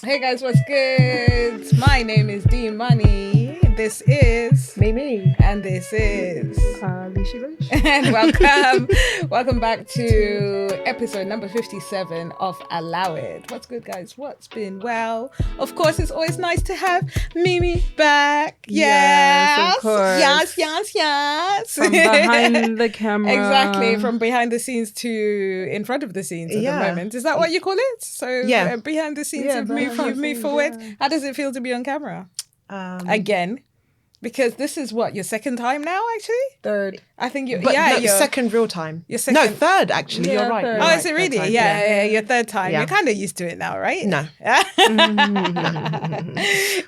Hey guys, what's good? My name is D Money. This is Mimi. and this is Lish and D. and welcome back to episode number 57 of Allow It. What's good, guys? What's been well? Of course, it's always nice to have Mimi back. Yes, of course. Yes. From behind the camera. Exactly, from behind the scenes to in front of the scenes at the moment. Is that what you call it? So behind the scenes, you've moved forward. Yeah. How does it feel to be on camera? Again, because this is what, your second time now, actually? Third. I think you're second real time. Your second. No, third actually. Yeah, you're right. Third. You're is it really? Yeah, your third time. Yeah. You're kind of used to it now, right? No.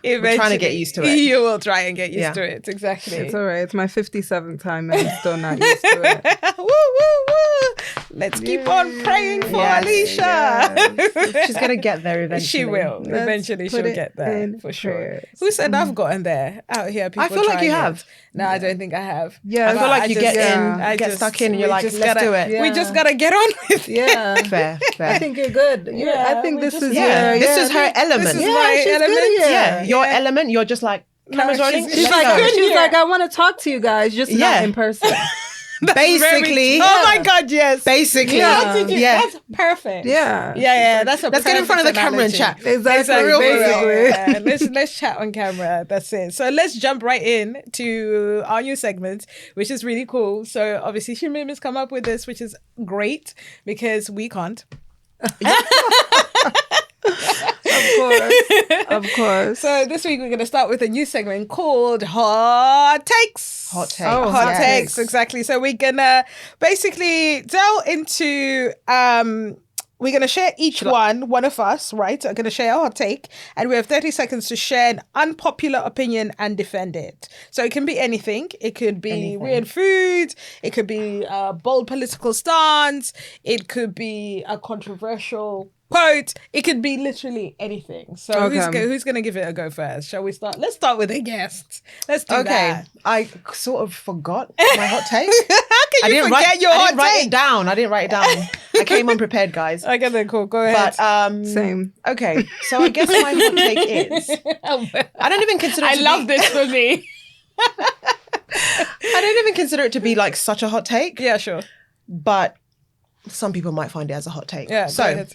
We're trying to get used to it. You will try and get used to it. Exactly. It's all right. It's my 57th time and I'm still not used to it. Woo, woo, woo. Let's keep on praying for Alicia. Yes. She's going to get there eventually. She will. Eventually she'll get there for sure. Prayers. Who said I've gotten there? Out here, people I feel like you have. No, I don't think I have. Yeah, I feel like you get stuck in and you're like, let's do it. Yeah. We just got to get on with it. Yeah. Fair. I think you're good. I think this is this is her element. This is my element. Yeah. Your element, you're just like, camera's rolling. She's like, I want to talk to you guys, just not in person. Basically. Oh my God, yes. Basically. That's perfect. Yeah. Let's get in front of the camera and chat. Exactly. Basically. Let's chat on camera. That's it. So let's jump right in to our new segment, which is really cool. So obviously Shimim has come up with this, which is great because we can't. Of course. So this week we're going to start with a new segment called Hot Takes. Hot Takes. Oh, Hot Takes, exactly. So we're going to basically delve into... we're going to share one of us, right? Are going to share a hot take, and we have 30 seconds to share an unpopular opinion and defend it. So it can be anything. It could be weird food. It could be a bold political stance. It could be a controversial quote. It could be literally anything. So who's going to give it a go first? Shall we start? Let's start with a guest. Let's do that. I sort of forgot my hot take. How can you forget your hot take? I didn't write it down. I came unprepared, guys. Okay, then cool. Go ahead. But same. Okay, so I guess my hot take is I don't even consider it love this for me. I don't even consider it to be like such a hot take. Yeah, sure. But some people might find it as a hot take. Yeah. So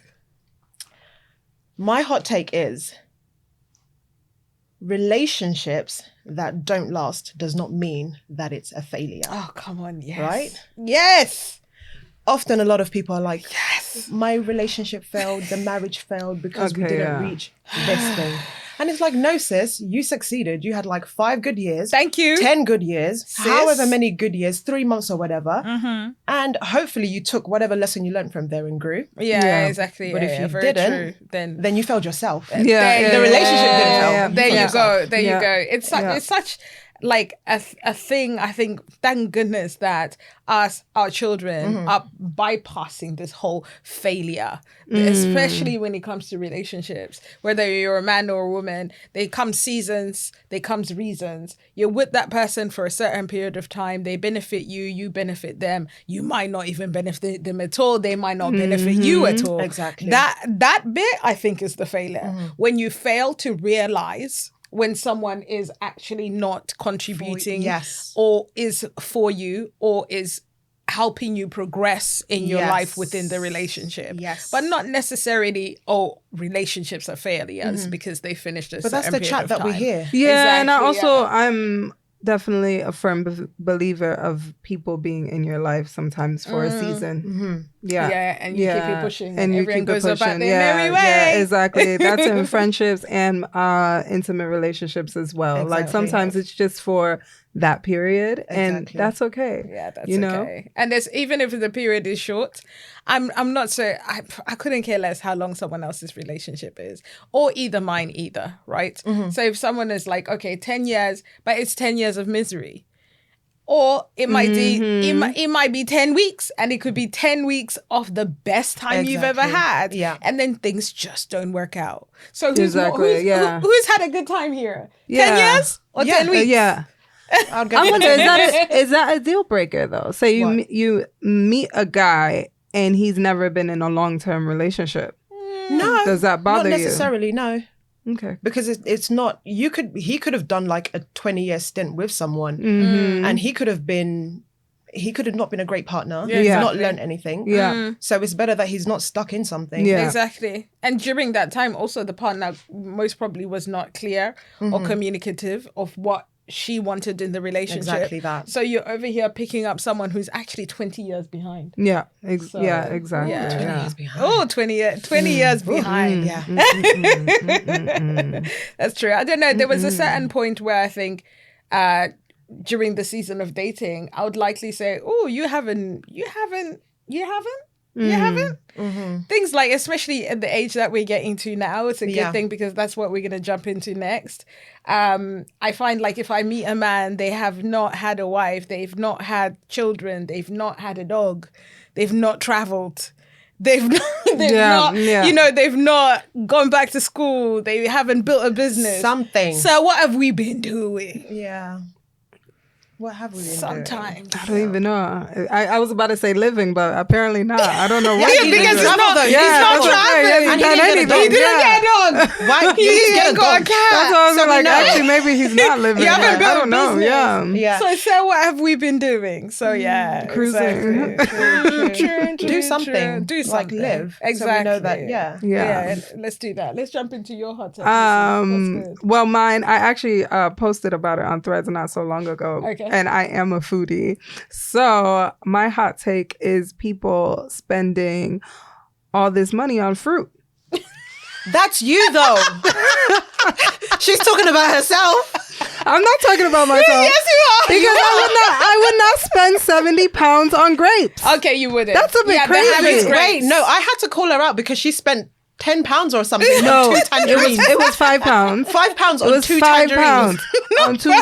my hot take is relationships that don't last does not mean that it's a failure. Oh, come on. Yes. Right? Yes. Often a lot of people are like, yes, my relationship failed, the marriage failed because we didn't reach this thing. And it's like, no, sis, you succeeded. You had like 5 good years. Thank you. 10 good years. Sis. However many good years, 3 months or whatever. Mm-hmm. And hopefully you took whatever lesson you learned from there and grew. Yeah. Exactly. But if you didn't, then you failed yourself. The relationship didn't fail. There you go. There you go. It's such like a thing. I think, thank goodness that our children are bypassing this whole failure, especially when it comes to relationships. Whether you're a man or a woman, they come seasons, they comes reasons. You're with that person for a certain period of time. They benefit you, you benefit them. You might not even benefit them at all. They might not benefit you at all. Exactly. That bit, I think, is the failure. When you fail to realize when someone is actually not contributing or is for you or is helping you progress in your life within the relationship. Yes. But not necessarily, relationships are failures because they finished a certain But that's the chat that we hear. Yeah, exactly, and I'm definitely a firm believer of people being in your life sometimes for a season. Mm-hmm. Yeah, and you keep it pushing, and everyone keep goes pushing. about their merry way. Yeah, exactly. That's in friendships and intimate relationships as well. Exactly. Like sometimes it's just for that period, and that's okay. Yeah, that's okay. And there's, even if the period is short, I'm not so I couldn't care less how long someone else's relationship is, or either mine either, right? So if someone is like, okay, 10 years, but it's 10 years of misery. Or it might be it might be 10 weeks, and it could be 10 weeks of the best time you've ever had. Yeah. And then things just don't work out. So who's had a good time here? 10 years or 10 weeks? Yeah. I wonder, is that a deal breaker though? Say you meet a guy and he's never been in a long-term relationship. No. Does that bother Not you? necessarily, no. Okay. Because it's not, he could have done like a 20-year stint with someone and he could have not been a great partner. Yeah, He's not exactly. learned anything. Yeah. So it's better that he's not stuck in something. Yeah. Exactly. And during that time, also the partner most probably was not clear or communicative of what she wanted in the relationship. Exactly that. So you're over here picking up someone who's actually 20 years behind. Yeah. So, yeah, exactly. yeah. 20 Yeah. years behind. Oh, 20 years behind. Yeah. That's true. I don't know. There was a certain point where I think during the season of dating, I would likely say, oh, you haven't? Things like, especially at the age that we're getting to now, it's a good thing because that's what we're going to jump into next. I find like if I meet a man, they have not had a wife, they've not had children, they've not had a dog, they've not traveled. They've not gone back to school. They haven't built a business. Something. So what have we been doing? Yeah. What have we been doing? Sometimes. I don't even know. I was about to say living, but apparently not. I don't know what. Yeah, he because did. he's not- he's not traveling. And He he didn't didn't anything. get a dog. Yeah. Get on. Why? You just get a dog. That's what I was So we like. know. Actually, maybe he's not living. You haven't I built a don't know. business. Yeah. Yeah. So what have we been doing? So yeah, Cruising. Exactly. Do something. Do Like something. live. Exactly. So we know that, yeah. Yeah. Let's do that. Let's jump into your hot take. That's good. Well, mine, I actually posted about it on Threads not so long ago. Okay. And I am a foodie. So my hot take is people spending all this money on fruit. That's you, though. She's talking about herself. I'm not talking about myself. Yes, you are. Because I would not spend 70 pounds on grapes. Okay, you wouldn't. That's a bit the crazy. Harry's grapes. Wait, no, I had to call her out because she spent £10 or something No, on two tangerines. it was £5. £5 It on was two £5 tangerines. on two.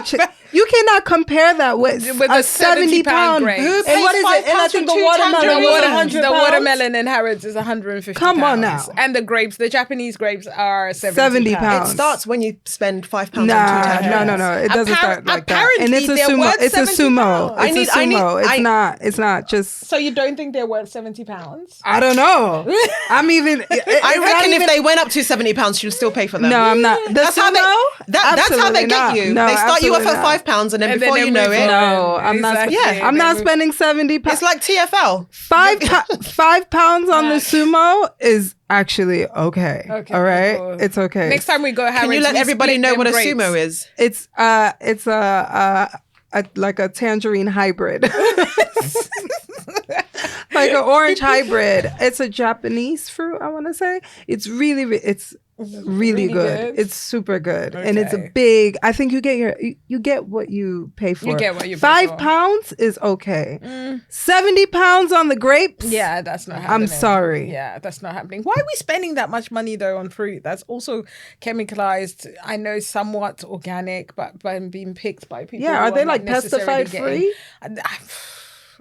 You cannot compare that with a a 70 pound. grape. Who And pays what is £5 it? And I for think the two watermelon tangerines? was 100 The pounds. watermelon in Harrods is 150. Come on pounds. now. And the grapes, the Japanese grapes are 70 pounds. It starts when you spend £5 on two Nah, tangerines. no. It doesn't start like that. And apparently it's a they're sumo. worth It's a 70 sumo. pounds. It's a sumo. It's not just. So you don't think they're worth 70 pounds? I don't know. I'm even. I reckon if they went up to £70, she'll still pay for them. No, I'm not. The That's how they. sumo? That's how they Absolutely get not. you. No, They start you off absolutely at not. £5, and then And before then you they know move it, on. No, I'm not. Exactly. Yeah, I'm not spending 70 pounds. it's like TFL. £5 on the sumo is actually okay. Okay, All right, cool. it's okay. Next time we go Harrods, Can you let we everybody split know them what a grapes. sumo is? It's like a tangerine hybrid. Like an orange hybrid. It's a Japanese fruit, I want to say. It's really really good. good? It's super good. And it's a Okay. big, I think you get what you pay for. You get what you pay for. £5 is okay. 70 pounds on the grapes? Yeah, that's not happening. I'm sorry. Yeah, that's not happening. Why are we spending that much money though on fruit? That's also chemicalized. I know somewhat organic, but being picked by people. Yeah, are who they not like necessarily pesticide getting- free?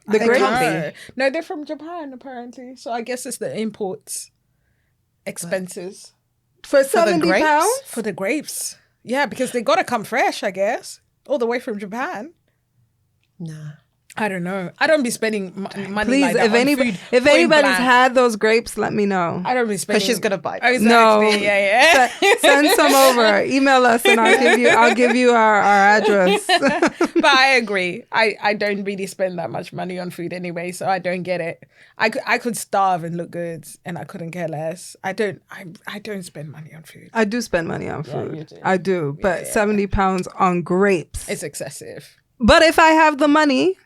The grapes? No, they're from Japan apparently. So I guess it's the imports expenses For 70 grapes? pounds? for the grapes. Yeah, because they gotta come fresh, I guess, all the way from Japan. Nah. I don't know. I don't be spending money Please, like that on food, if point anybody's blank. had those grapes, let me know. I don't be spending. Because she's gonna buy Oh, them. exactly. No. Yeah. Send some over. Email us and I'll give you our address. But I agree. I don't really spend that much money on food anyway, so I don't get it. I could starve and look good, and I couldn't care less. I don't spend money on food. I do spend money on food. you do. I do, but 70 pounds on grapes. It's excessive. But if I have the money,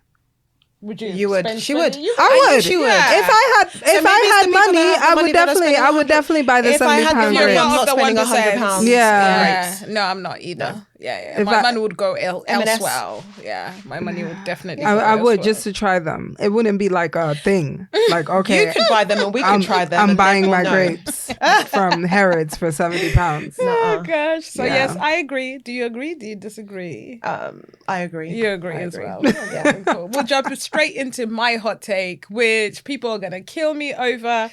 Would you? You would. spend She 20? would. You I would. she would. Yeah. If I had maybe it's money, the people that have I the would money that are definitely spending I would 100. definitely buy the If I 70 had the pound money, You're I'm grapes. not not the spending 1%. £100. Yeah. No, I'm not either. Yeah. If My I- money would go M&S. elsewhere. Yeah, my money would definitely. I go would elsewhere. just to try them. It wouldn't be like a thing. Like, okay, You could buy them and we could try them. I'm and buying then my we'll know. grapes from Harrods for 70 pounds. Oh gosh. So Yeah. yes, I agree. Do you agree? Do you disagree? I agree. You agree I as agree. well. Okay, cool. We'll jump straight into my hot take, which people are gonna kill me over,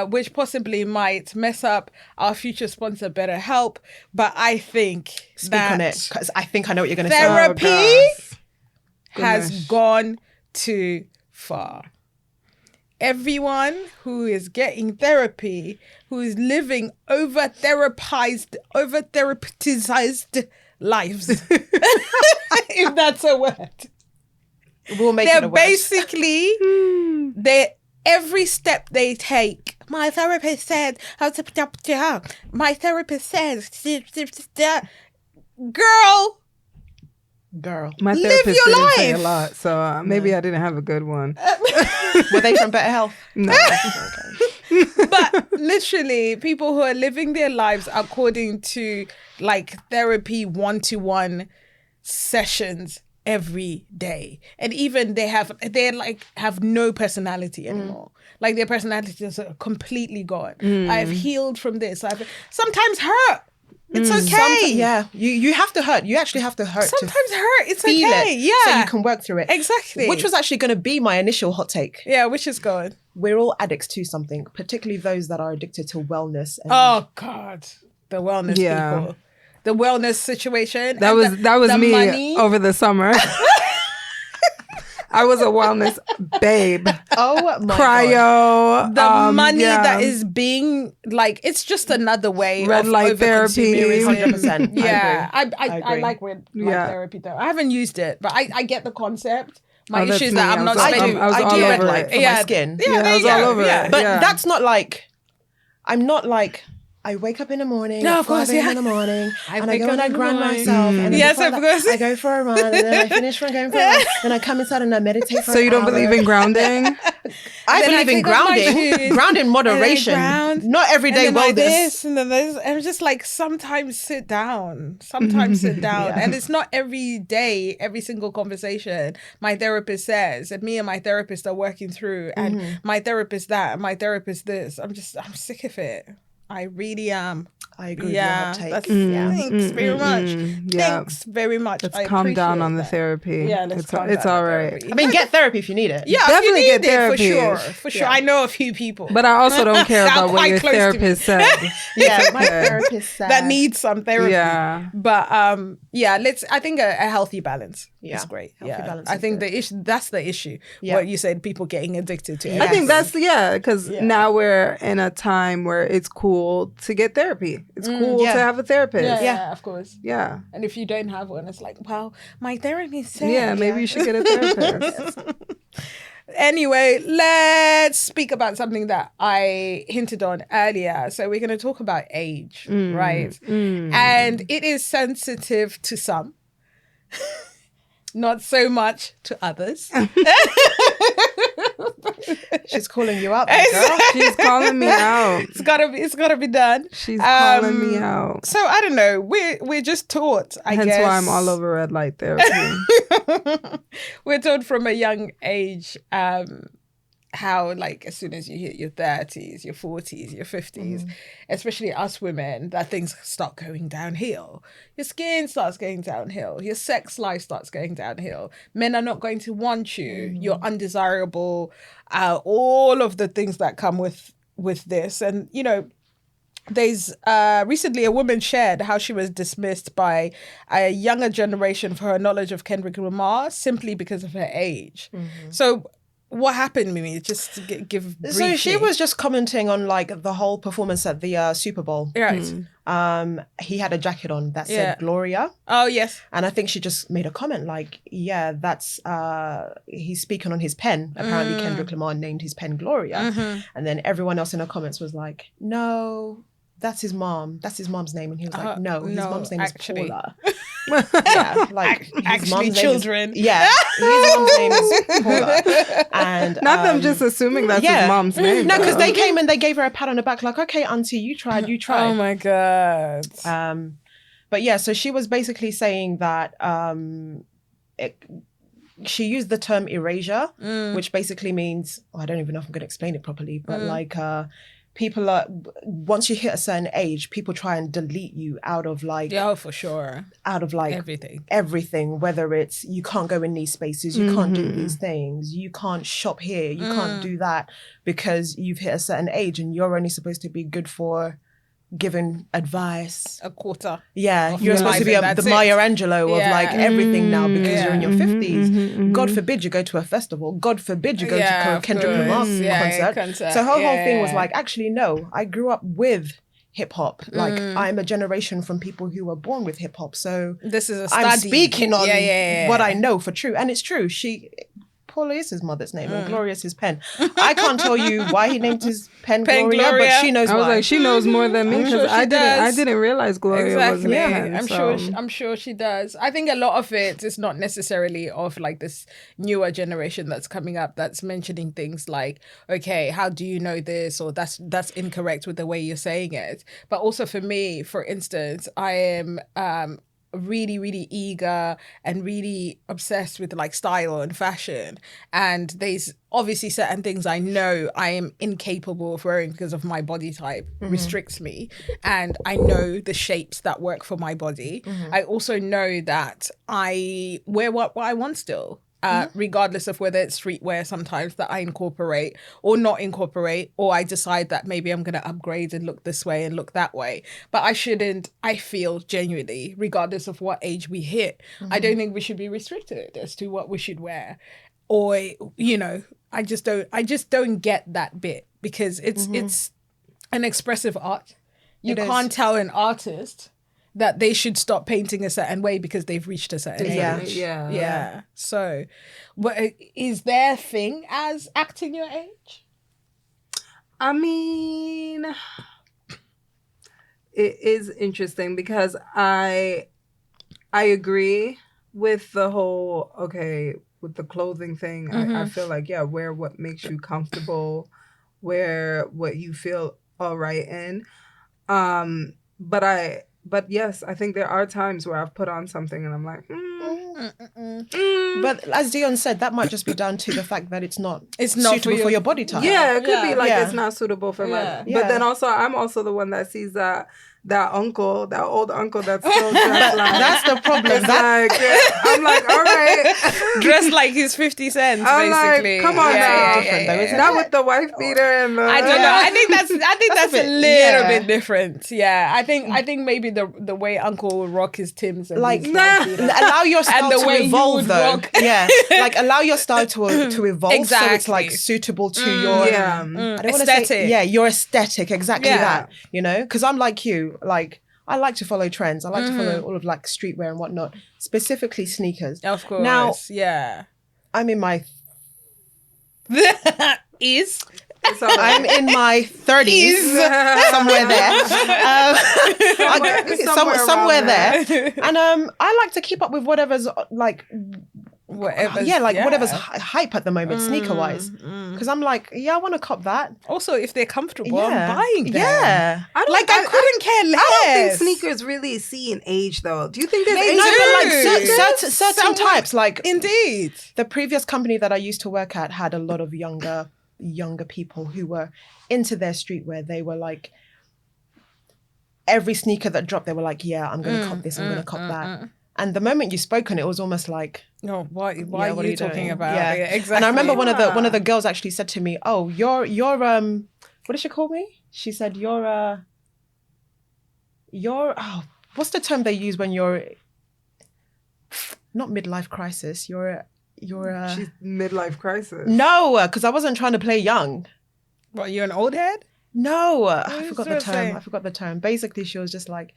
which possibly might mess up our future sponsor BetterHelp. But I think Speak that on it, because I think I know what you're going to say. therapy Oh, has Goodness. gone too far. everyone who is getting therapy, who is living over-therapized lives, if that's a word. We'll make it They're a word. basically, every step they take, my therapist said, my therapist says, girl, My live therapist your didn't say a life. lot, so maybe I didn't have a good one. Were they from Better Health? No. But literally, people who are living their lives according to like therapy 1-to-1 sessions every day, and even they have no personality anymore. Like their personality is completely gone. I've healed from this. I've sometimes hurt. It's okay. You have to hurt. You actually have to hurt. Sometimes hurt. It's feel okay. it, Yeah. so you can work through it. Exactly. Which was actually going to be my initial hot take. Yeah, which is good. We're all addicts to something, particularly those that are addicted to wellness. And Oh God, the wellness people, the wellness situation. That was the me money. over the summer. I was a wellness babe. Oh my God. Cryo. The money that is being like, it's just another way Red of light therapy. over-consumerism. 100%. Yeah, I I agree. like red light therapy though. I haven't used it, but I get the concept. My that's issue is me. that I'm not I spending. do. I was I all do red over light it. for Yeah. my skin. Yeah, I there was you all go. over Yeah. it. But yeah. that's not like, I'm not like, I wake up in the morning No, at of course, 5 a.m. yeah. in the morning and I wake go up and I in the grind morning. myself. And then Yes, before of that, course. I go for a run and then I finish from going for a run. Then I come inside and I meditate for So an you don't hour. believe in grounding? I Then believe in take off my grounding. shoes, Ground in moderation. and then ground, Not everyday and then like wellness. this, and then this, and it's just like sometimes sit down, Yeah. and it's not every day, every single conversation. My therapist says, and me and my therapist are working through, and my therapist that, and my therapist this. I'm sick of it. I really am. I agree with your hot take. Thanks very much. Yeah. Thanks very much. Let's I calm down appreciate on the that. therapy. Yeah, let's calm down it's on all right. therapy. I mean, get therapy if you need it. Yeah, Definitely if you get need it, therapy. for sure. I know a few people. But I also don't care That are about what quite your close to me. therapist said. Yeah, my therapist said. that needs some therapy. Yeah. But I think a healthy balance is great. Healthy balance I is think good. that's the issue. Yeah. What you said, people getting addicted to it. I think that's because now we're in a time where it's cool to get therapy. It's cool to have a therapist. yeah, of course. Yeah. And if you don't have one, it's like, well, my therapist said. Yeah, maybe you should get a therapist. Anyway, let's speak about something that I hinted on earlier. So we're going to talk about age, right? And it is sensitive to some, not so much to others. She's calling you out, girl. She's calling me out. It's gotta be done. She's calling me out. So I don't know. We're just taught. Hence guess. why I'm all over red light therapy. We're taught from a young age how, like, as soon as you hit your 30s, your 40s, your 50s, especially us women, that things start going downhill. Your skin starts going downhill. Your sex life starts going downhill. Men are not going to want you. You're undesirable. All of the things that come with this. And, you know, there's recently a woman shared how she was dismissed by a younger generation for her knowledge of Kendrick Lamar simply because of her age. So what happened, Mimi? Just to give briefly. So she was just commenting on like the whole performance at the Super Bowl. Right. He had a jacket on that said Yeah. Gloria. Oh, yes. And I think she just made a comment like, yeah, that's, he's speaking on his pen. Apparently Kendrick Lamar named his pen Gloria. And then everyone else in the comments was like, no, that's his mom. That's his mom's name. And he was like, no, his mom's name actually. is Paula. Yeah, like his Actually, mom's name children. Is, yeah, his mom's name is Paula. And Not them just assuming that's his mom's name. No, because though. they came and they gave her a pat on the back, like, okay, auntie, you tried. Oh my God. But yeah, so she was basically saying that she used the term erasure, which basically means, I don't even know if I'm going to explain it properly, but like people are, once you hit a certain age, people try and delete you out of like, Yeah, for sure. out of like everything, whether it's you can't go in these spaces, you can't do these things, you can't shop here, you can't do that because you've hit a certain age and you're only supposed to be good for giving advice. A quarter. Yeah, of you're your supposed to life be and the that's it. Maya Angelou of Yeah. like everything now because you're in your 50s. God mhm. forbid you go to a festival. God forbid you go Yeah, to a of Kendrick course. Lamar Yeah, concert. So her whole thing was yeah. like, actually, no, I grew up with hip hop. Like I'm a generation from people who were born with hip hop. So This is a study. I'm speaking on Yeah. what I know for true. And it's true. Paula is his mother's name and Gloria is his pen. I can't tell you why he named his pen Gloria, Gloria. but she knows I was why. like, she knows more than me I'm because sure she I does. didn't realize Gloria was Exactly. a pen, I'm sure she does. I think a lot of it is not necessarily of like this newer generation that's coming up that's mentioning things like, okay, how do you know this, or that's incorrect with the way you're saying it. But also for me, for instance, I am really, really eager and really obsessed with like style and fashion. And there's obviously certain things I know I am incapable of wearing because of my body type restricts me. And I know the shapes that work for my body. I also know that I wear what I want still. Regardless of whether it's streetwear sometimes that I incorporate or not incorporate, or I decide that maybe I'm going to upgrade and look this way and look that way. But I feel genuinely, regardless of what age we hit, I don't think we should be restricted as to what we should wear. Or, I just don't get that bit because it's an expressive art. You can't tell an artist that they should stop painting a certain way because they've reached a certain age. Yeah. So, is there a thing as acting your age? I mean, it is interesting because I agree with the whole, with the clothing thing. I feel like, wear what makes you comfortable, wear what you feel all right in. But yes, I think there are times where I've put on something and I'm like, But as Dion said, that might just be down to the fact that it's not suitable for your body type. Yeah, it could be like Yeah. it's not suitable for my. Yeah. But then also, I'm also the one that sees that old uncle that's still dressed like. That's the problem. It's like, I'm like, all right. Dressed like he's 50 cents, I'm basically. like, come on now. different though, isn't Not it? with the wife beater and the. I don't know. I think that's a bit- little yeah. bit different. Yeah, I think maybe the way Uncle would rock his Timbs and Like his wife beater. allow your style And the way to you evolve would though. rock. Yeah, like allow your style to evolve so it's Exactly. like suitable to your Yeah. I don't want to Aesthetic. say your aesthetic, exactly Yeah. that. Because I'm like you, like I like to follow trends. I like to follow all of like streetwear and whatnot, specifically sneakers. Of course. Now- yeah. I'm in my Is It's all right. I'm in my 30s, somewhere there. Somewhere around there. And I like to keep up with whatever's like whatever. whatever's hype at the moment, sneaker wise. Because I'm like, I want to cop that. Also, if they're comfortable, Yeah. I'm buying them. Yeah. I don't- Like I couldn't care less. I don't think sneakers really see an age though. Do you think there's They age? No, do. but like Yes. certain Someone- types, like Indeed. the previous company that I used to work at had a lot of younger people who were into their streetwear. They were like, every sneaker that dropped, they were like, I'm going to cop this, I'm going to cop that. And the moment you spoke on it, it was almost like, No, why yeah, are what you you talking doing? about? Yeah. Exactly. And I remember one of the girls actually said to me, "Oh, you're what did she call me?" She said, "You're what's the term they use when you're not midlife crisis? You're She's midlife crisis. no, because I wasn't trying to play young. What, you're an old head? No, I is forgot there the a term. saying? I forgot the term. Basically, she was just like,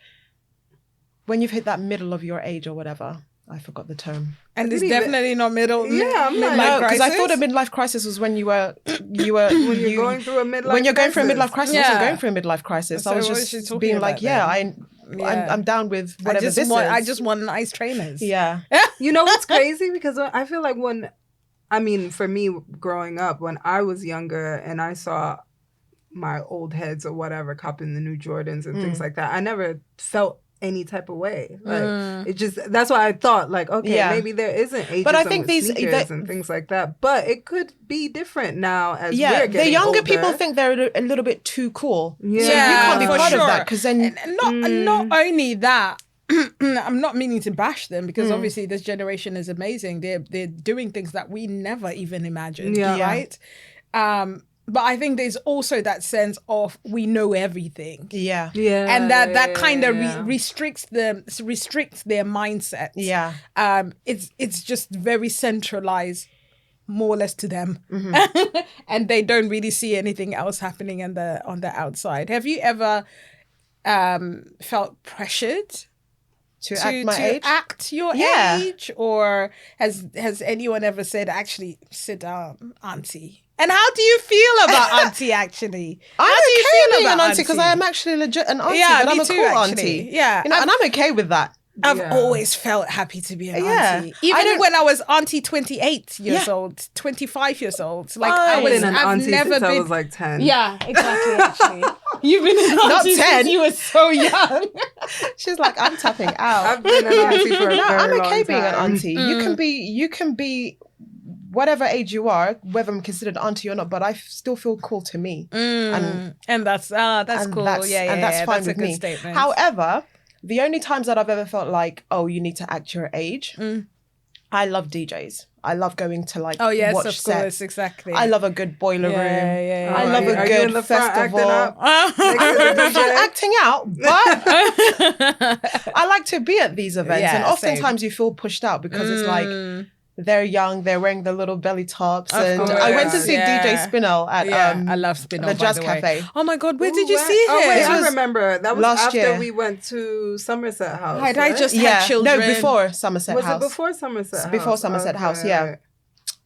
when you've hit that middle of your age or whatever. I forgot the term. And it's Maybe the- definitely not middle. Yeah, I'm like- midlife No, because I crisis. thought a midlife crisis was when you were When you're going through a midlife when you're going through a crisis. midlife crisis. I Yeah. wasn't going through a midlife crisis. So I was what is she just talking being about like, yeah, Yeah. I'm down with I whatever just this want, is. I just want nice trainers. Yeah. You know what's crazy? Because I feel like for me growing up, when I was younger and I saw my old heads or whatever copping the new Jordans and things like that, I never felt any type of way. Like it just, that's why I thought like, okay, Yeah. maybe there isn't ageism But I think with these- sneakers the- and things like that. But it could be different now as Yeah, we're the getting younger older. people think they're a little bit too cool. Yeah. So you can't be for part sure. of that because then And not only that, I'm not meaning to bash them because obviously this generation is amazing. They're doing things that we never even imagined, Yeah. right? but I think there's also that sense of we know everything. Yeah. And that kind of restricts their mindset. Yeah. It's just very centralized, more or less, to them, Mm-hmm. and they don't really see anything else happening on the outside. Have you ever felt pressured To act my age? act your Yeah. age, or has anyone ever said, actually, sit down, auntie? And how do you feel about auntie, actually? I'm How do you okay feel being an about auntie because I am actually legit an auntie, Yeah, but I'm me a too, cool actually. auntie. Yeah. You know, and I'm okay with that. I've Yeah. always felt happy to be an Yeah. auntie. I Even don't- when I was auntie 28 years Yeah. old, 25 years old. Like, I've I've been an I've auntie never since been... I was like 10. Yeah, exactly, actually. You've been an Not auntie 10. since you were so young. She's like, I'm tapping out. I've been an auntie for a No, very I'm okay long being an time. auntie. You can be whatever age you are, whether I'm considered auntie or not, but I still feel cool to me. And that's And cool. that's, Yeah, and that's fine that's with a good me. statement. However, the only times that I've ever felt like, oh, you need to act your age, I love DJs. I love going to like Oh yes, watch of sets. course, exactly. I love a good boiler room. Yeah. I love a Are you good in the front festival. acting up? Next to the I'm not DJ? acting out, but I like to be at these events, Yeah, and oftentimes you feel pushed out because it's like they're young, they're wearing the little belly tops, and course, I went to see yeah. DJ Spinell at I love Spinell, the by Jazz the way. Cafe. Oh my God, where did Ooh, you see him? Oh wait, This I was remember. That was last after year. we went to Somerset House. Had I right? just had Yeah, children? no, before Somerset Was House. it before Somerset House? Before Somerset House, Okay. yeah.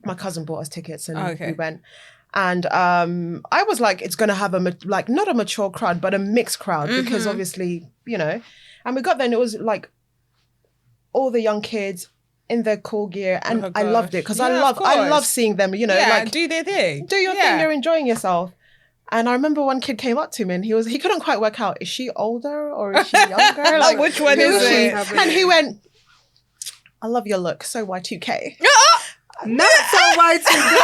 My cousin bought us tickets and Okay. we went. And I was like, it's going to have like not a mature crowd, but a mixed crowd because obviously, you know. And we got there and it was like all the young kids in their cool gear, and Oh, I loved it gosh. because Yeah, I of love course. seeing them. You know, Yeah, like do their thing. do your Yeah. thing. You're enjoying yourself. And I remember one kid came up to me and he couldn't quite work out, is she older or is she younger? Like, which one who is she? it? And he went, I love your look, so Y2K. Not so Y2K.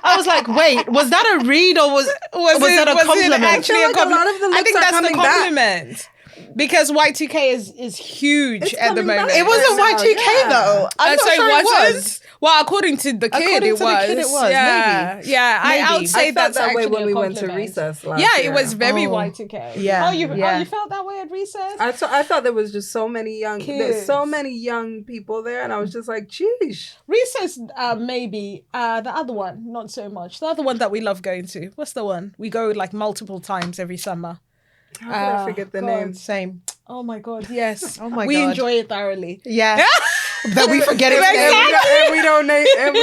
I was like, wait, was that a read or was that a compliment? Actually, I feel like a lot of the I looks think are that's the coming back. compliment. Because Y2K is huge It's at the coming moment. back. It wasn't Right now, Y2K yeah. though. I'm not so sure it was. Well, according to the kid, According it to the was. kid, it was, Yeah, maybe. yeah. I would Maybe. say I felt that's that way actually when a we went to compliment. recess last Yeah, year. it was very Oh. Y2K. Yeah, Oh, yeah. you felt that way at recess? I thought there was just so many young, there's Kids. so many young people there, and I was just like, "Sheesh." Recess, maybe. The other one, not so much. The other one that we love going to. What's the one? We go like multiple times every summer. How could I forget the God. name? Same. Oh my God, yes. Oh my we God. enjoy it thoroughly. Yeah. But we forget it. And we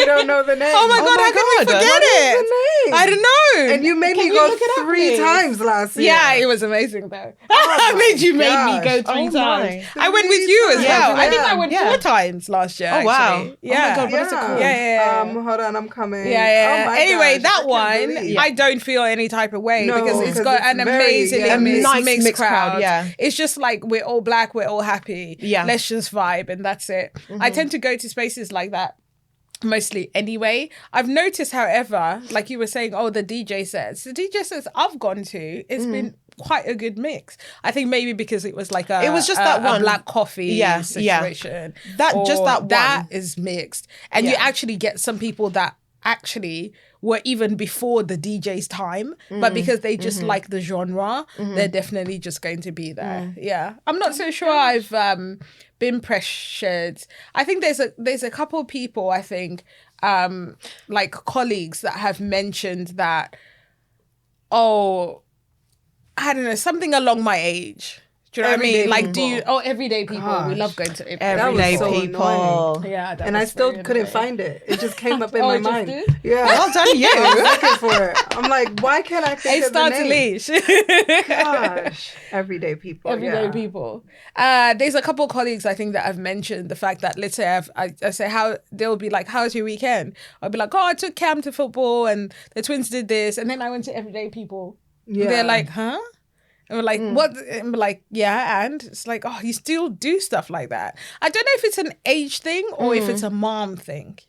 don't know the name. Oh my Oh God, my how could we God. forget What is it? the name? I don't know. And you made Can me you go look it up, 3 please? times last year. Yeah, it was amazing though. my made me go gosh. 3 Oh times. my. I went with 3 you as times. well. I think Yeah. I went Yeah. 4 times last year. Oh, wow. actually. Oh Yeah. my God, what is it called? Yeah. Hold on, I'm coming. Yeah. Oh my Anyway, gosh, that I can't one, believe. I don't feel any type of way No, because it's because got it's an very, amazingly yeah, nice mixed mixed crowd, yeah. It's just like we're all black, we're all happy. Yeah. Let's just vibe and that's it. I tend to go to spaces like that mostly anyway. I've noticed, however, like you were saying, the DJ sets I've gone to, it's been quite a good mix. I think maybe because it was like It was just that a one. black coffee Yeah, yeah. situation. Just that That one. is mixed. And you Yeah. actually get some people that actually were even before the DJ's time, but because they just like the genre, they're definitely just going to be there. Yeah. I'm not so sure I've been pressured. I think there's a couple of people, I think, like colleagues that have mentioned that, I don't know, something along my age. Do you know Everyday what I mean? Like, people. everyday people. We Gosh. love going to Everyday so people. annoying. Yeah, that And I was still very couldn't annoying. find it. It just came up in Oh, my it just mind. did? Yeah. Well done, you. I was looking for it. I'm like, why can't I think It of the starts to name? leash. Gosh. Everyday people. Everyday yeah. people. There's a couple of colleagues I think that have mentioned the fact that, let's say I say how they'll be like, how's your weekend? I'll be like, I took Cam to football and the twins did this, and then I went to everyday people. Yeah. They're like, huh? And we're like, what? And we're like, yeah, and it's like, you still do stuff like that. I don't know if it's an age thing or if it's a mom thing.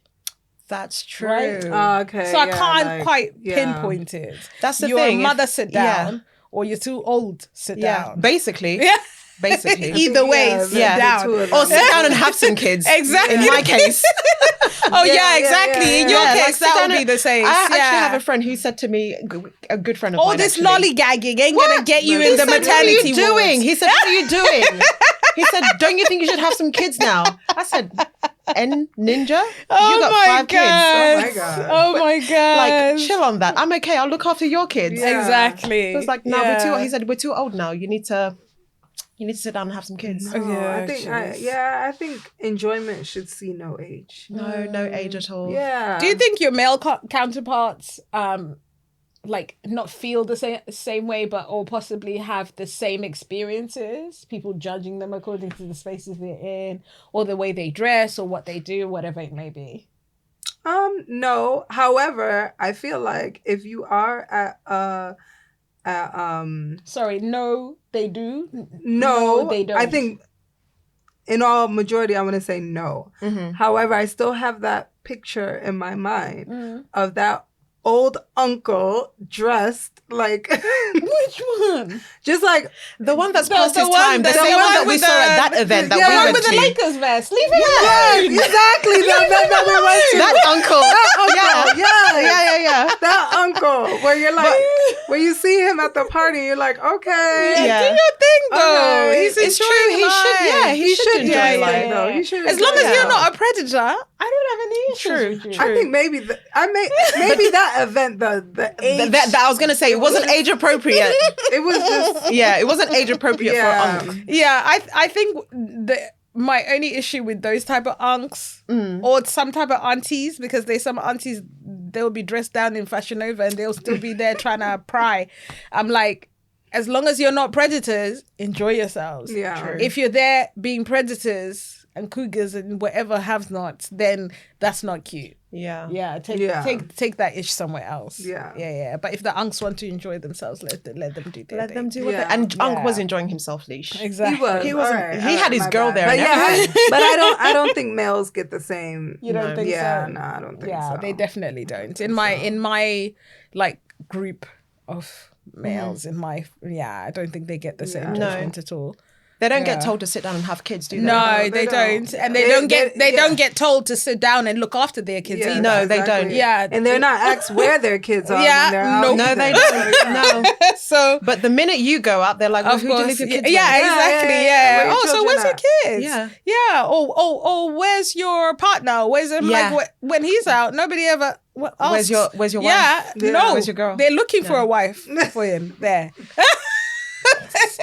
That's true. Right. Oh, okay. So I yeah, can't like, quite yeah. pinpoint it. That's the Your thing. mother sit yeah. down or you're too old sit Yeah. down. Basically. Yeah. basically. Either way, Yeah, sit yeah. down. the two of Or them. sit down and have some kids. Exactly. In my case. Oh yeah, Yeah, exactly. yeah, In your Yeah, like, case, sit that down would be and- the same. I actually have a friend who said to me, a good friend of all mine. this actually, lollygagging ain't gonna get you No, in he the said, what are maternity you doing? wards. He said, what are you doing? He said, don't you think you should have some kids now? I said, Ninja? Oh You got my 5 kids. god! Oh my God. Oh my god! Like, chill on that. I'm okay. I'll look after your kids. Yeah. Exactly. He was like, no, Yeah. we're too. He said, we're too old now. You need to sit down and have some kids. No, Yeah, I think jeez. I think enjoyment should see no age. No age at all. Yeah. Do you think your male counterparts like not feel the same way, but or possibly have the same experiences? People judging them according to the spaces they're in, or the way they dress, or what they do, whatever it may be. No. However, I feel like if you are Sorry, no, they do. no, they don't. I think in all majority, I'm gonna say no. Mm-hmm. However, I still have that picture in my mind Mm. of that old uncle dressed like Which one? just like The one that's The- past the his one time. that- The the one one that we with saw the- at that event that yeah, we The one went with the to. Lakers vest. Leave him yes, alone. exactly the event that we went to. That uncle. Yeah. That uncle where you're like where you see him at the party, you're like, okay, Yeah. Do your thing though. Okay. He's It's enjoying true. He should. life. Yeah, he should enjoy enjoy life. it though. He should As long enjoy as it. you're not a predator, I don't have any issues True, with you. true. I think maybe maybe that event the age That I was gonna say it wasn't age appropriate. it was just Yeah, it wasn't age appropriate for uncle. Yeah, I think my only issue with those type of unks or some type of aunties, because there's some aunties, they'll be dressed down in Fashion Nova and they'll still be there trying to pry. I'm like, as long as you're not predators, enjoy yourselves. Yeah. True. If you're there being predators and cougars and whatever have-nots, then that's not cute. Yeah. Yeah, Yeah. take that ish somewhere else. Yeah. yeah. But if the unks want to enjoy themselves, let them do their Let thing. them do what Yeah. they. And Unc Yeah. was enjoying himself, Leash. Exactly. He wasn't- All he had his my girl bad. there But and yeah, everything. but I don't think males get the same. You don't No. think Yeah, so? no, I don't think Yeah, so. they definitely don't. In my like group of males, I don't think they get the same Yeah. No. judgment at all. They don't Yeah. get told to sit down and have kids, do they? No, they they don't. don't, and they They- don't yeah. get told to sit down and look after their kids. Yeah, either. No, they don't. Yeah, and they're not asked where their kids are. Yeah, when they're out. nope. No, they don't. No. So But the minute you go out, they're like, well, of who do you course, leave your kids yeah, with? exactly, yeah. Where your Oh, so children where's your at? kids? Yeah. yeah. Oh, where's your partner? Where's him? Yeah. Like when he's out, nobody ever. Where's your wife? Yeah, Yeah. no. Where's your girl? They're looking for No. a wife for him there.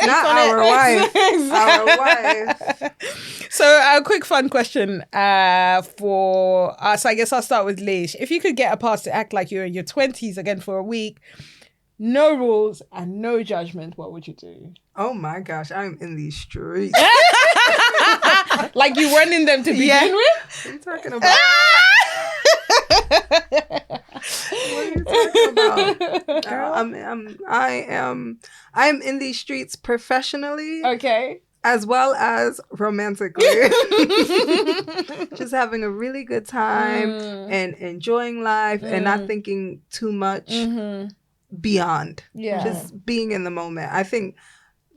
Not our wife. Our wife. So a quick fun question for us. I guess I'll start with Lish. If you could get a pass to act like you're in your 20s again for a week, no rules and no judgment, what would you do? Oh my gosh, I'm in these streets. Like you weren't in them to begin with? What are you talking about? What are you talking about? I'm in these streets professionally Okay. as well as romantically. Just having a really good time and enjoying life and not thinking too much beyond. Yeah. Just being in the moment. I think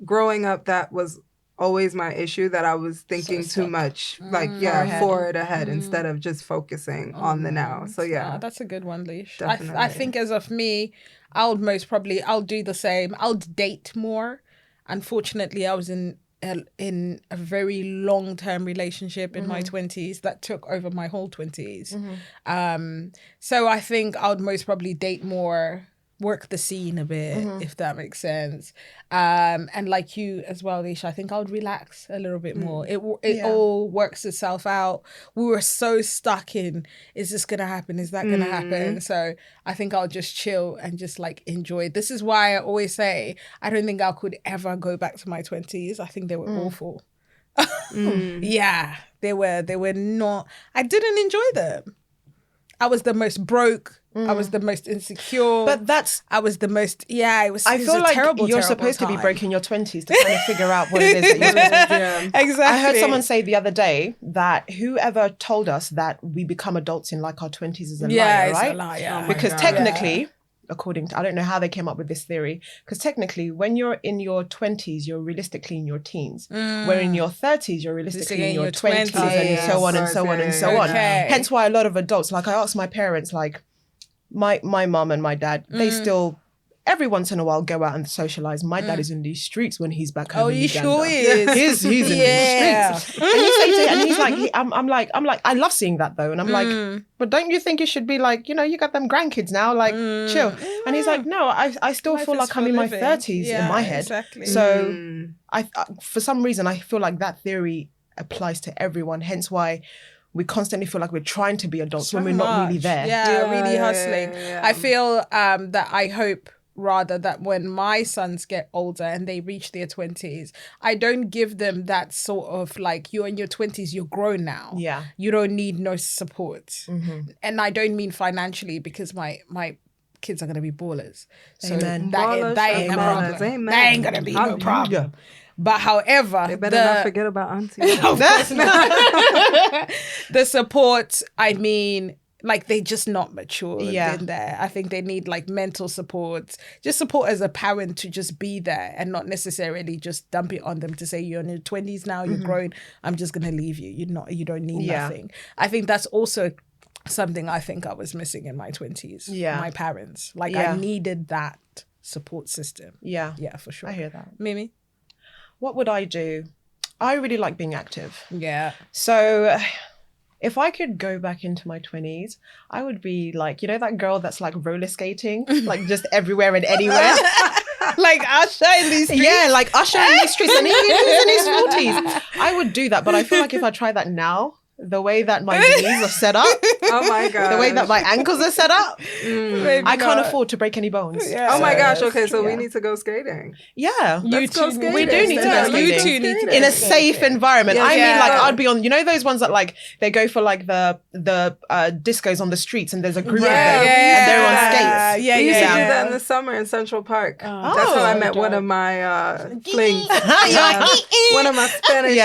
growing up, that was always my issue, that I was thinking So too much, like Ahead. forward ahead instead of just focusing on the now. So yeah, That's a good one, Lish. Definitely. I think as of me, I'll do the same. I'll date more. Unfortunately, I was in a very long-term relationship in my 20s that took over my whole 20s. So I think I would most probably date more, work the scene a bit, if that makes sense. And like you as well, Lisha, I think I would relax a little bit more. It all works itself out. We were so stuck in, is this gonna happen? Is that gonna happen? So I think I'll just chill and just like enjoy. This is why I always say I don't think I could ever go back to my 20s. I think they were awful. Yeah, they were not. I didn't enjoy them. I was the most broke. I was the most insecure. But that's. I was the most. Yeah, it was. I it was feel a like terrible, you're terrible supposed to be time. broke in your 20s to kind of figure out what it is that you're supposed to do. Exactly. I heard someone say the other day that whoever told us that we become adults in like our 20s is a liar, it's right? a liar. Oh my Because God. technically, according to, I don't know how they came up with this theory, because technically when you're in your 20s, you're realistically in your teens. Where in your 30s, you're realistically in your 20s and so on and so on and so on. Hence why a lot of adults, like I asked my parents, like my mum and my dad, they still every once in a while go out and socialize. My dad is in these streets when he's back home. Oh, in he Uganda. sure is. He's in these streets. And you say to, and he's like, I'm like, I love seeing that though. And I'm like, but don't you think you should be like, you know, you got them grandkids now, like chill. And he's like, no, I still feel like I'm in my 30s in my head. Exactly. So I for some reason, I feel like that theory applies to everyone. Hence why we constantly feel like we're trying to be adults when we're not really there. Really hustling. I feel that I hope rather that when my sons get older and they reach their 20s, I don't give them that sort of like, you're in your 20s, you're grown now. Yeah. You don't need no support. And I don't mean financially, because my kids are going to be ballers. So Amen. that ain't a problem. Amen. That ain't going to be no problem. But however, they better not forget about auntie. Of course not. The support, I mean, like they just not matured in there. I think they need like mental support, just support as a parent to just be there and not necessarily just dump it on them to say you're in your 20s now, you're grown, I'm just gonna leave you. You don't need nothing. I think that's also something I think I was missing in my 20s. My parents. Like I needed that support system. Yeah, for sure. I hear that. Mimi? What would I do? I really like being active. Yeah. So if I could go back into my 20s, I would be like, you know, that girl that's like roller skating, like just everywhere and anywhere. Like Usher in these streets? Yeah, like Usher in these streets. And he's in his 40s. I would do that. But I feel like if I try that now, the way that my knees are set up, oh my god, the way that my ankles are set up, I can't afford to break any bones. Oh my gosh, okay, so we need to go skating. Yeah, let's go skating. We do need to go skating. You two need to go in a safe environment. Yeah, I mean, like I'd be on, you know, those ones that like they go for like the discos on the streets, and there's a group of them, and they're on skates. We used to do that in the summer in Central Park. That's how I met one of my flings. One of my Spanish.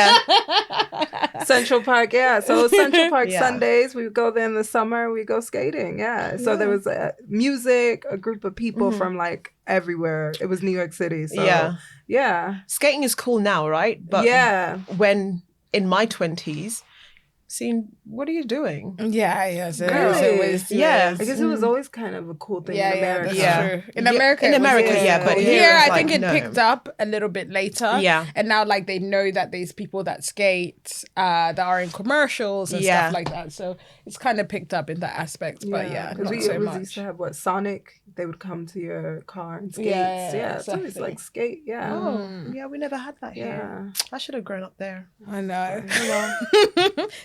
Central Park, So Central Park Sundays, we would go there in the summer. We go skating, So there was music, a group of people from like everywhere. It was New York City, so Skating is cool now, right? But when in my 20s, seeing what are you doing? Really? I guess it was always kind of a cool thing in America. That's true. In America, but here I like, think it picked up a little bit later. And now like they know that there's people that skate that are in commercials and stuff like that. So it's kind of picked up in that aspect. But because we used to have Sonic. They would come to your car and skate. Exactly. So it's like skate. We never had that here. I should have grown up there. I know.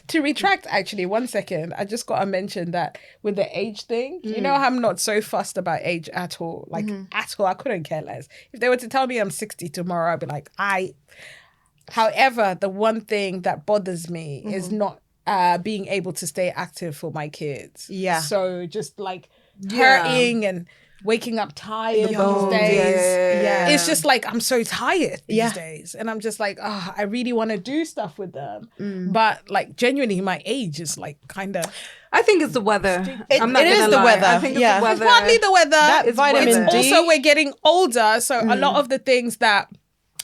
To retract, actually, 1 second, I just got to mention that with the age thing, you know, I'm not so fussed about age at all. Like, at all. I couldn't care less. If they were to tell me I'm 60 tomorrow, I'd be like, However, the one thing that bothers me is not being able to stay active for my kids. So just like hurting and waking up tired these days. It's just like I'm so tired these days. And I'm just like, I really want to do stuff with them. But like genuinely my age is like kind of I think it's the weather. It is the weather. I think it's the weather. It's partly the weather. It's vitamin D. Also we're getting older. So a lot of the things that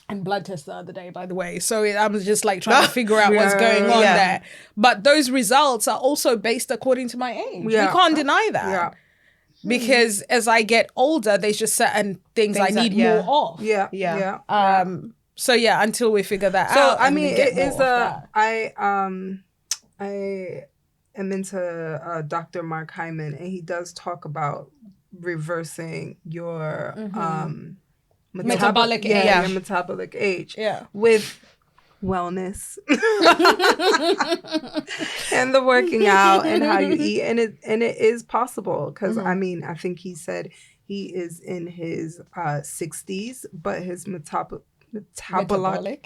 and blood test the other day, by the way. So I'm just like trying to figure out what's going on there. But those results are also based according to my age. We can't deny that. Because as I get older, there's just certain things I need more of. So until we figure that out. So I mean, it is I am into Dr. Mark Hyman, and he does talk about reversing your metabolic age. Your metabolic age with wellness and the working out and how you eat, and it is possible because I mean I think he said he is in his 60s, but his metabolic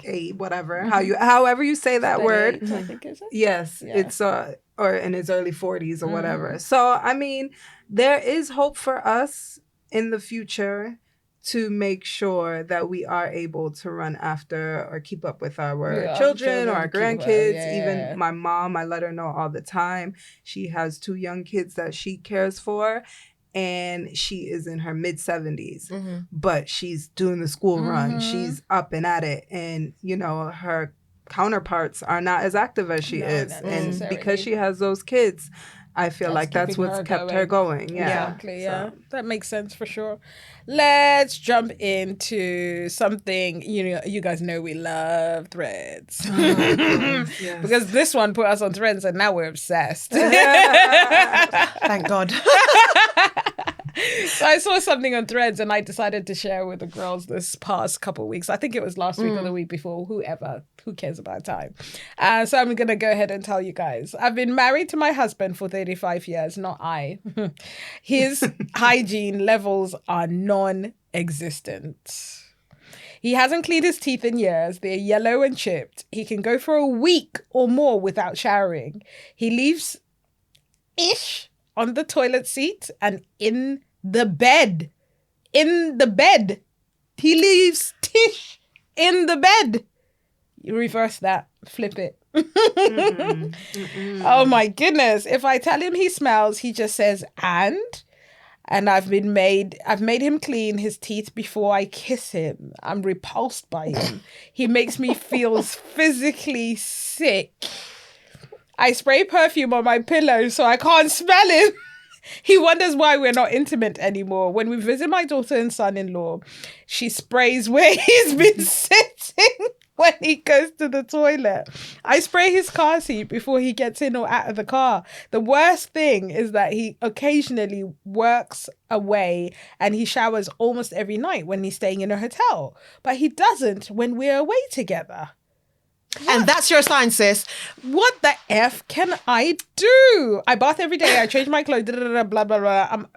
age, whatever however you say that word, I think is it? Yes, it's or in his early 40s or whatever. So I mean there is hope for us in the future to make sure that we are able to run after or keep up with our children or our grandkids. Even my mom, I let her know all the time. She has 2 young kids that she cares for. and she is in her mid 70s, but she's doing the school run. She's up and at it, and you know her counterparts are not as active as she is, and because she has those kids, I feel like that's what's kept her going. Yeah, exactly. Yeah, that makes sense for sure. Let's jump into something. You know, you guys know we love Threads because this one put us on Threads, and now we're obsessed. Thank God. So I saw something on Threads and I decided to share with the girls this past couple of weeks. I think it was last week or the week before, who cares about time? So I'm going to go ahead and tell you guys. I've been married to my husband for 35 years, not I. His hygiene levels are non-existent. He hasn't cleaned his teeth in years. They're yellow and chipped. He can go for a week or more without showering. He leaves ish on the toilet seat and in the bed. In the bed. He leaves tish in the bed. You reverse that. Flip it. Oh my goodness. If I tell him he smells, he just says, and I've made him clean his teeth before I kiss him. I'm repulsed by him. He makes me feel physically sick. I spray perfume on my pillow so I can't smell him. He wonders why we're not intimate anymore. When we visit my daughter and son-in-law, she sprays where he's been sitting when he goes to the toilet. I spray his car seat before he gets in or out of the car. The worst thing is that he occasionally works away and he showers almost every night when he's staying in a hotel. But he doesn't when we're away together. And that's your sign, sis. What the F can I do? I bath every day. I change my clothes. Blah, blah, blah. I'm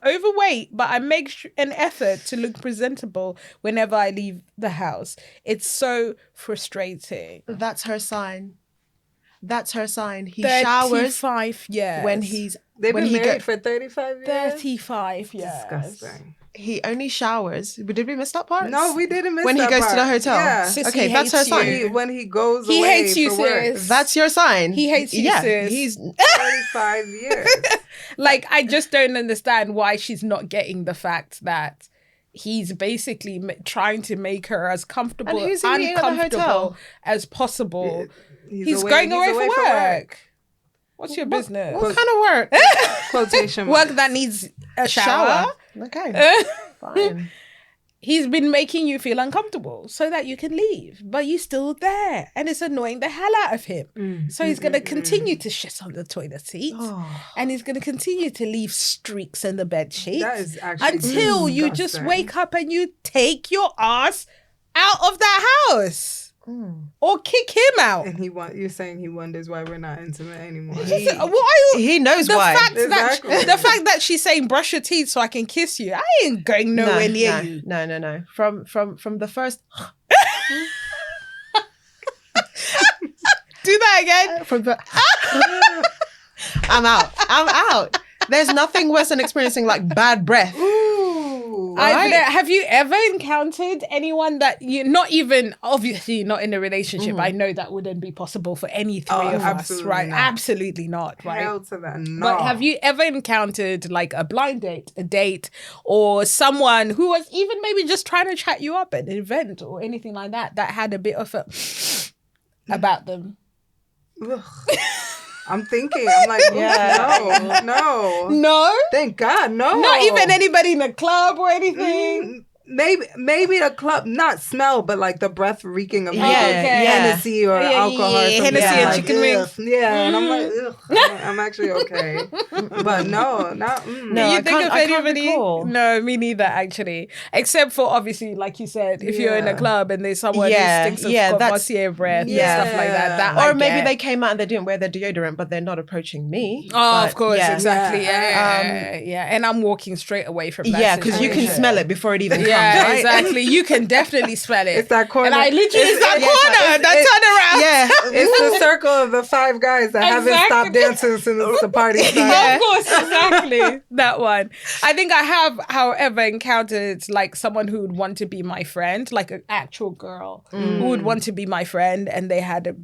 overweight, but I make an effort to look presentable whenever I leave the house. It's so frustrating. That's her sign. That's her sign. He showers 35 years. when he's... They've when been he married for 35 years? 35 years. Disgusting. He only showers. Did we miss that part? No, we didn't miss when that he goes part. to the hotel. Yeah. Sis, Okay, he that's her hates sign. you. When he goes He away hates you, for work. sis. That's your sign. He hates you, sis. He's 35 years. Like, I just don't understand why she's not getting the fact that he's basically trying to make her as comfortable, And who's he meeting at the uncomfortable hotel? as possible. He's going away for for work. What's your business? what kind of work? Quotation Work that needs a shower. Okay. Fine. He's been making you feel uncomfortable so that you can leave, but you're still there, and it's annoying the hell out of him. So he's going to continue to shit on the toilet seat, and he's going to continue to leave streaks in the bed sheets That is actually until you just wake up and you take your ass out of that house or kick him out. And you're saying he wonders why we're not intimate anymore. He knows why. Exactly. The fact that she's saying brush your teeth so I can kiss you, I ain't going nowhere near you. No. From the first... Do that again. From the... I'm out. There's nothing worse than experiencing like bad breath. Have you ever encountered anyone that you not even obviously not in a relationship? I know that wouldn't be possible for any three of us, right? Not. Absolutely not, right? Hell to that, no. But have you ever encountered like a blind date, a date, or someone who was even maybe just trying to chat you up at an event or anything like that had a bit of a about them? Ugh. I'm thinking. I'm like, no. Thank God, no. Not even anybody in a club or anything. Maybe the club, not smell, but like the breath reeking of Hennessy or alcohol. Hennessy and like, chicken wings. Yeah, and I'm like, ugh, I'm actually okay. But no, not. Do you think of anybody? No, me neither, actually. Except for obviously, like you said, if you're in a club and there's someone who stinks of Courvoisier breath and stuff like that. Or maybe they came out and they didn't wear their deodorant, but they're not approaching me. Oh, of course, exactly. Yeah. And I'm walking straight away from that. Yeah, because you can smell it before it even comes. Yeah, right? exactly. You can definitely smell it. It's that corner. And I literally, it's that corner. That turnaround. Yeah. It's the circle of the five guys that haven't stopped dancing since the party started. Of course, exactly. That one. I think I have, however, encountered like someone who would want to be my friend, like an actual girl who would want to be my friend, and they had a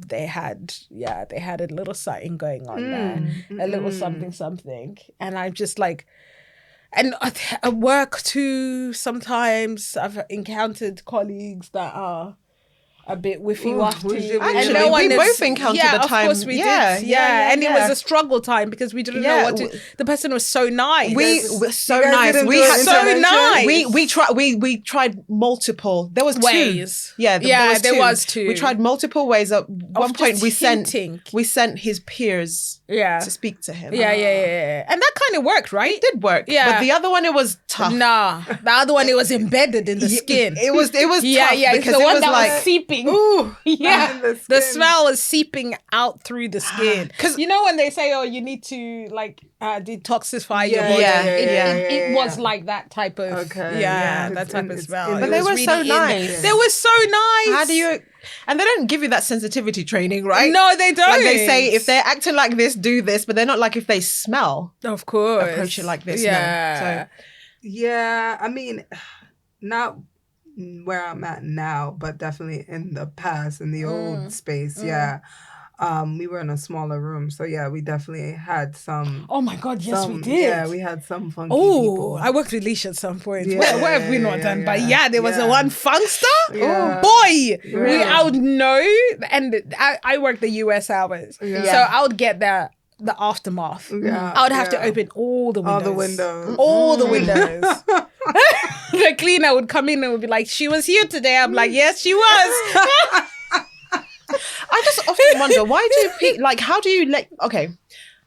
little something going on there, a little something, and I'm just like, And at work too, sometimes I've encountered colleagues that are a bit whiffy-waffy. Actually, we both encountered a time. Of course we did. Yeah. And it was a struggle time because we didn't know what to... The person was so nice. We were so nice. We had so nice. We tried multiple. There was ways. Two. Yeah, there was two. We tried multiple ways. At one point, we hinting. sent his peers to speak to him. Yeah. And that kind of worked, right? It did work. Yeah. But the other one, it was tough. Nah. The other one, it was embedded in the skin. It was tough. Yeah. Because the it one was that like... was seeping. Ooh, yeah, the smell was seeping out through the skin. Because you know when they say, "Oh, you need to like detoxify your body," it was like that type of that type of smell. But they were so nice. They were so nice. How do you? And they don't give you that sensitivity training, right? No, they don't. Like they say, if they're acting like this, do this. But they're not like if they smell. Of course, approach it like this. Yeah. No. So yeah, I mean, not where I'm at now, but definitely in the past, in the old space. Yeah. We were in a smaller room. So yeah, we definitely had some. Oh my God, yes, we did. Yeah, we had some funky people. I worked with Lish at some point. Yeah, what have we not done? But there was a one funkster. Yeah. Oh boy, I would know. And I worked the US hours. Yeah. So I would get the aftermath. Yeah. I would have to open all the windows. All the windows. The cleaner would come in and would be like, "She was here today." I'm like, "Yes, she was." I just often wonder, why do how do you okay.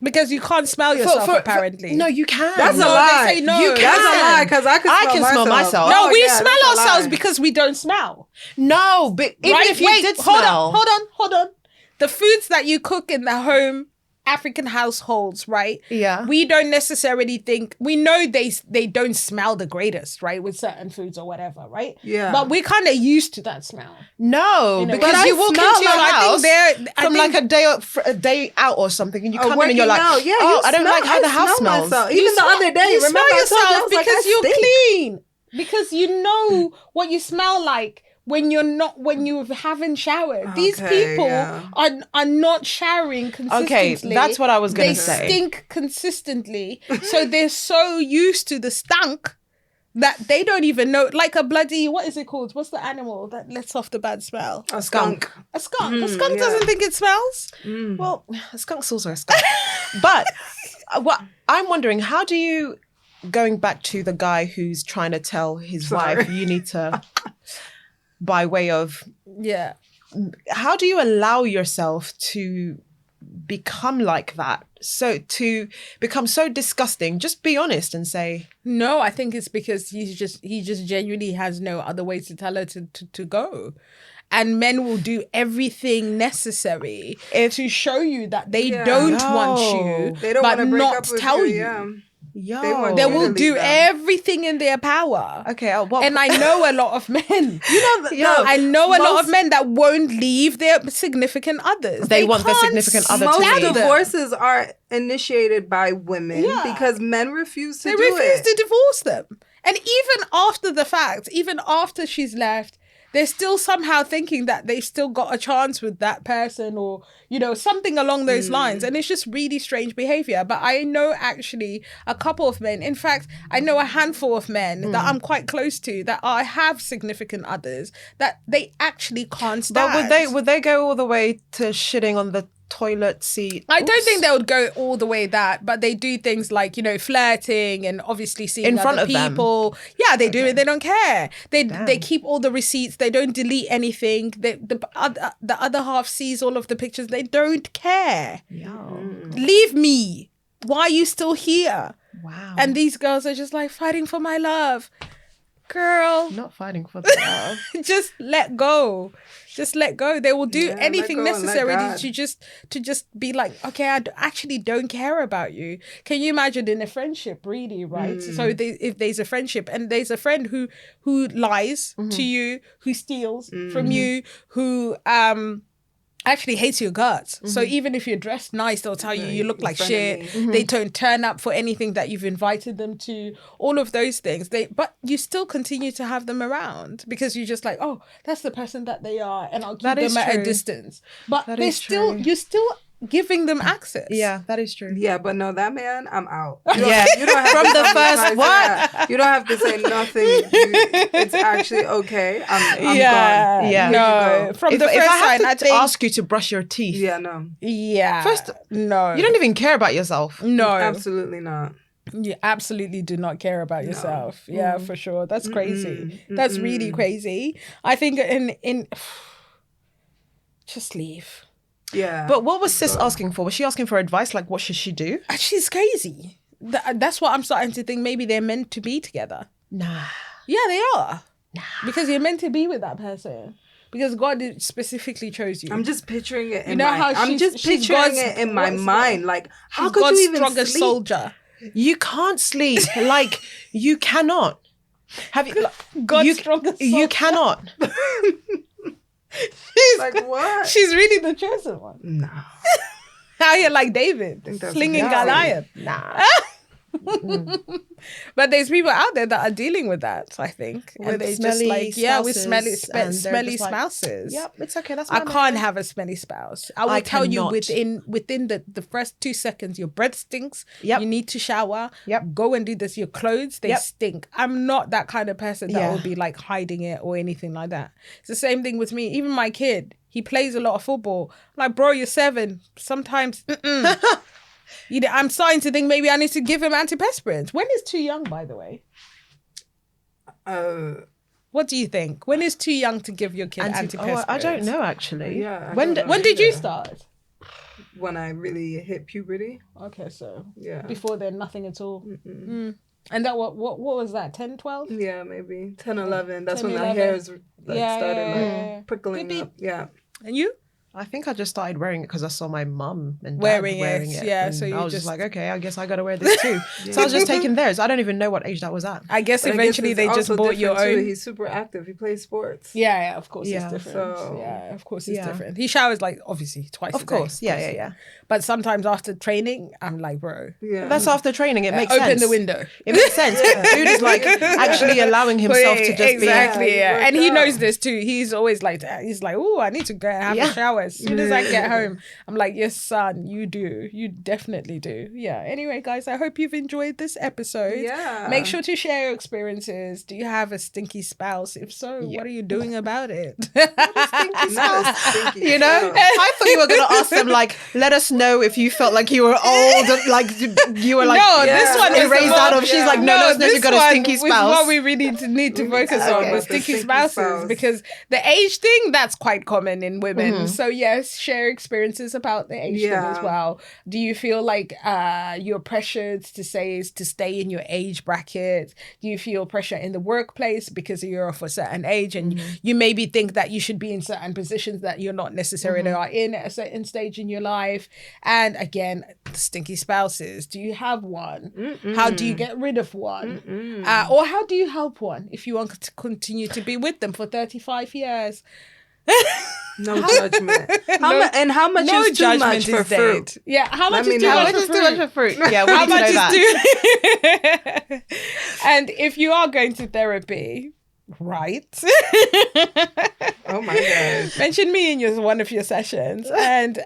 Because you can't smell yourself, apparently. No, you can. That's a lie. They say no. You can. That's a lie, because I can smell myself. No, we smell ourselves because we don't smell. No, but even if you did smell. Hold on. The foods that you cook in the home, African households, right? Yeah. We don't necessarily think, we know they don't smell the greatest, right? With certain foods or whatever, right? Yeah. But we're kind of used to that smell. No, because you walk into your house from like a day out or something and you come in and you're like, I don't like how the house smells. Even the other day, you remember smell yourself because you're clean. Because you know what you smell like. When you haven't showered. These people are not showering consistently. Okay, that's what I was going to say. They stink consistently. So they're so used to the stank that they don't even know. Like a bloody, what is it called? What's the animal that lets off the bad smell? A skunk. A skunk. A skunk doesn't think it smells. Well, a skunk's also a skunk. But what I'm wondering, how do you, going back to the guy who's trying to tell his wife, you need to... by way of how do you allow yourself to become like that, so to become so disgusting? Just be honest and say no. I think it's because he just genuinely has no other way to tell her to go, and men will do everything necessary to show you that they don't want you, they don't but want to break not up with tell you. They will do everything in their power. Okay, and I know a lot of men. I know a lot of men that won't leave their significant others. They want their significant other to leave. Most divorces are initiated by women because men refuse to refuse to divorce them. And even after the fact, even after she's left, they're still somehow thinking that they've still got a chance with that person, or, something along those lines. And it's just really strange behavior. But I know actually a couple of men, in fact, I know a handful of men that I'm quite close to that have significant others that they actually can't stand. But would they go all the way to shitting on the toilet seat? I don't think they would go all the way that, but they do things like, flirting and obviously seeing in front other of people. Them. Yeah, they do it. They don't care. They keep all the receipts. They don't delete anything. The other half sees all of the pictures. They don't care. Leave me. Why are you still here? Wow. And these girls are just like fighting for my love. Girl. Not fighting for the love. Just let go. Just let go. They will do anything necessary to just be like, okay, I actually don't care about you. Can you imagine in a friendship, really, right? So if there's a friendship and there's a friend who lies to you, who steals from you, who actually hates your guts. So even if you're dressed nice, they'll tell you look like shit. They don't turn up for anything that you've invited them to. All of those things. But you still continue to have them around because you're just like, oh, that's the person that they are, and I'll keep them at a distance. But you're still giving them access. Yeah, that is true. Yeah, but no, that man, I'm out. Yeah. You don't have From to the tell me first twice what? that. You don't have to say nothing. It's actually okay. I'm gone. Yeah. Here you No, go. from If the I first have sign, to I think. ask you to brush your teeth, Yeah, no. Yeah. First, no. you don't even care about yourself. No. Absolutely not. You absolutely do not care about yourself. Yeah, for sure. That's crazy. That's really crazy. I think in just leave. Yeah. But what was Sis asking for? Was she asking for advice? Like, what should she do? She's crazy. That's what I'm starting to think. Maybe they're meant to be together. Nah. Yeah, they are. Nah. Because you're meant to be with that person. Because God specifically chose you. I'm just picturing it in You know my how I'm she's- just she's picturing God's- it in my what's mind. Like, how She's could God's you even strongest sleep? soldier. You can't sleep. Like, you cannot. Have you? God's strongest soldier. You cannot. Like, what? She's really the chosen one. No. Out here like David, that's slinging crazy. Goliath. Nah. But there's people out there that are dealing with that, I think. With And they just smelly like, with smelly, spouses, and they're smelly just like, spouses. Yep, it's okay. That's I my can't man. have a smelly spouse. I will I tell you cannot. within the first 2 seconds, your breath stinks. Yep. You need to shower. Yep. Go and do this. Your clothes, they Yep. stink. I'm not that kind of person that Yeah. will be like hiding it or anything like that. It's the same thing with me. Even my kid, he plays a lot of football. I'm like, bro, you're 7. Sometimes, I'm starting to think maybe I need to give him antiperspirants. When is too young, by the way? What do you think? When is too young to give your kid antiperspirants? I don't know actually. Yeah, I When don't know. When did you start? When I really hit puberty. Okay, so Yeah. before then, nothing at all. And that what was that? 10, 12? Yeah, maybe 10, 11. That's 10, when 11. the hairs started yeah. prickling Beep, up. Yeah. And you? I think I just started wearing it because I saw my mum and dad Wearing wearing it, it. yeah, and so you I was just- like, okay, I guess I got to wear this too. So I was just taking theirs. I don't even know what age that was at. I guess But I guess eventually it's they just also bought your different, too. own. He's super active. He plays sports. Yeah, of course Yeah, it's different. so- Yeah, of course it's Yeah. different. He showers like obviously twice a Of day. course. Yeah. But sometimes after training, I'm like, bro, Yeah. That's after training. It makes open sense. the window. It makes sense. Dude is like actually allowing himself to just exactly, be. yeah. Yeah, And he work knows out. this too. He's always like that. He's like, oh, I need to go and have Yeah. a shower as soon as I get home. I'm like, yes, son, you do. You definitely do. Yeah. Anyway, guys, I hope you've enjoyed this episode. Yeah. Make sure to share your experiences. Do you have a stinky spouse? If so, what are you doing about it? Not a stinky You know, smell. I thought you were going to ask them like, let us know if you felt like you were old, like you were like, no, Yeah. this one is erased the out more- of. She's like, no, let us know if you got a stinky Is spouse. what we really need to focus on Okay. the The stinky stinky spouses spouse. because the age thing that's quite common in women. So yes, share experiences about the age thing as Yeah. well. Do you feel like you're pressured to stay in your age bracket? Do you feel pressure in the workplace because you're of a certain age and you maybe think that you should be in certain positions that you're not necessarily are in at a certain stage in your life? And again, the stinky spouses. Do you have one? How do you get rid of one? Or how do you help one if you want to continue to be with them for 35 years? No judgment. How much No is too judgment much for is fruit? dead. Yeah, how much me is too know. much How for much is too much fruit? for fruit? Yeah, we How need to much know that. is too? And if you are going to therapy, right? Oh my God. Mention me in one of your sessions and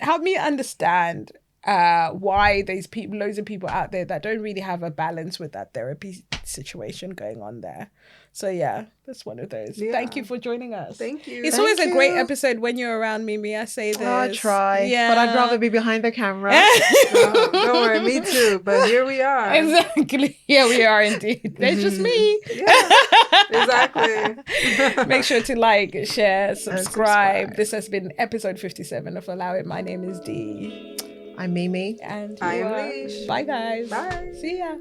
help me understand why there's loads of people out there that don't really have a balance with that therapy situation going on there. So yeah, that's one of those. Yeah. Thank you for joining us. Thank you. It's Thank always a great you. episode when you're around, Mimi. I say this. I try, Yeah. but I'd rather be behind the camera. Oh, don't worry, me too. But here we are. Exactly. Yeah, we are indeed. There's just me. Yeah, exactly. Make sure to like, share, subscribe. subscribe. This has been episode 57 of Allow It. My name is Dee. I'm Mimi. And I you am are. Lish. Bye, guys. Bye. See ya.